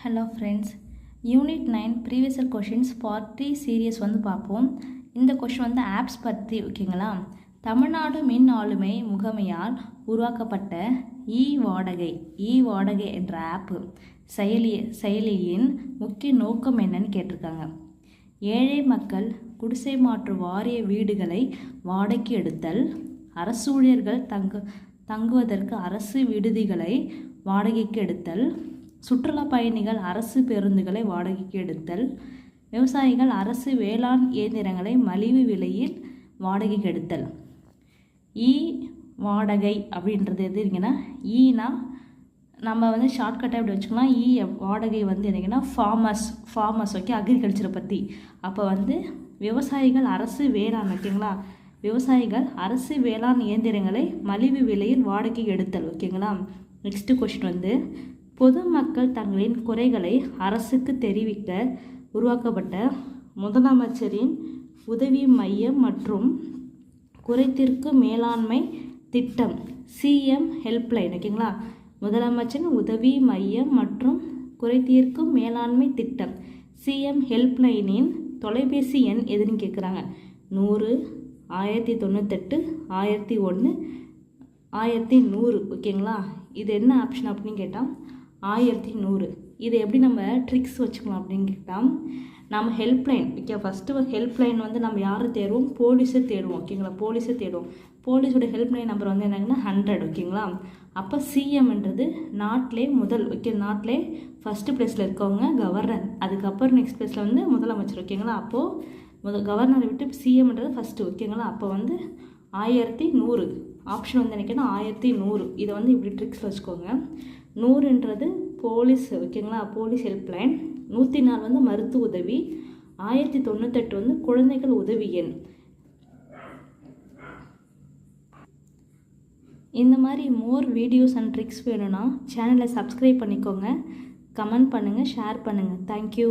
Hello friends, unit 9 previous questions part 3 series வந்து பார்ப்போம். இந்த கொஷின் வந்து ஆப்ஸ் பற்றி ஓகேங்களா. தமிழ்நாடு மின் ஆளுமை முகமையால் உருவாக்கப்பட்ட இ வாடகை என்ற ஆப் செயலியின் முக்கிய நோக்கம் என்னன்னு கேட்டிருக்காங்க. ஏழை மக்கள் குடிசை மாற்று வாரிய வீடுகளை வாடகைக்கு எடுத்தல், அரசு ஊழியர்கள் தங்குவதற்கு அரசு விடுதிகளை வாடகைக்கு எடுத்தல், சுற்றுலா பயணிகள் அரசு பேருந்துகளை வாடகைக்கு எடுத்தல், விவசாயிகள் அரசு வேளாண் இயந்திரங்களை மலிவு விலையில் வாடகைக்கு எடுத்தல். வாடகை அப்படின்றது எது இருக்குன்னா, ஈனா நம்ம வந்து ஷார்ட்கட்டாக எப்படி வச்சுக்கலாம். வாடகை வந்து என்னங்கன்னா ஃபார்மர்ஸ் ஓகே, அக்ரிகல்ச்சரை பற்றி. அப்போ வந்து விவசாயிகள் அரசு வேளாண் ஓகேங்களா, விவசாயிகள் அரசு வேளாண் இயந்திரங்களை மலிவு விலையில் வாடகைக்கு எடுத்தல் ஓகேங்களா. நெக்ஸ்ட் கொஸ்டின் வந்து, பொதுமக்கள் தங்களின் குறைகளை அரசுக்கு தெரிவிக்க உருவாக்கப்பட்ட முதலமைச்சரின் உதவி மையம் மற்றும் குறைதீர்க்கும் மேலாண்மை திட்டம் சிஎம் ஹெல்ப்லைன் ஓகேங்களா. முதலமைச்சரின் உதவி மையம் மற்றும் குறைதீர்க்கும் மேலாண்மை திட்டம் சிஎம் ஹெல்ப்லைனின் தொலைபேசி எண் எதுன்னு கேட்குறாங்க. 100 1098 1001 1100 ஓகேங்களா. இது என்ன ஆப்ஷன் அப்படின்னு கேட்டால் 1100. இது எப்படி நம்ம ட்ரிக்ஸ் வச்சுக்கலாம் அப்படின்னு கேட்டால், நம்ம ஹெல்ப்லைன் ஓகே, ஃபஸ்ட்டு ஹெல்ப்லைன் வந்து நம்ம யாரை தேடுவோம், போலீஸை தேடுவோம் ஓகேங்களா. போலீஸை தேடுவோம். போலீஸோட ஹெல்ப்லைன் நம்பர் வந்து என்னங்கன்னா 100 ஓகேங்களா. அப்போ சிஎம்ன்றது நாட்டிலே நாட்டிலே ஃபஸ்ட்டு ப்ளேஸில் இருக்கவங்க கவர்னர், அதுக்கப்புறம் நெக்ஸ்ட் ப்ளேஸில் வந்து முதலமைச்சர் ஓகேங்களா. அப்போது கவர்னரை விட்டு சிஎம்ன்றது ஃபஸ்ட்டு ஓகேங்களா. அப்போ வந்து 1100 ஆப்ஷன் வந்து நினைக்கணும் 1100. இதை வந்து இப்படி ட்ரிக்ஸில் வச்சுக்கோங்க. 100ன்றது போலீஸ் ஓகேங்களா, போலீஸ் ஹெல்ப்லைன். 104 வந்து மருத்துவ உதவி. 1098 வந்து குழந்தைகள் உதவி எண். இந்த மாதிரி மோர் வீடியோஸ் அண்ட் ட்ரிக்ஸ் வேணும்னா சேனலை சப்ஸ்கிரைப் பண்ணிக்கோங்க, கமெண்ட் பண்ணுங்கள், ஷேர் பண்ணுங்கள். தேங்க்யூ.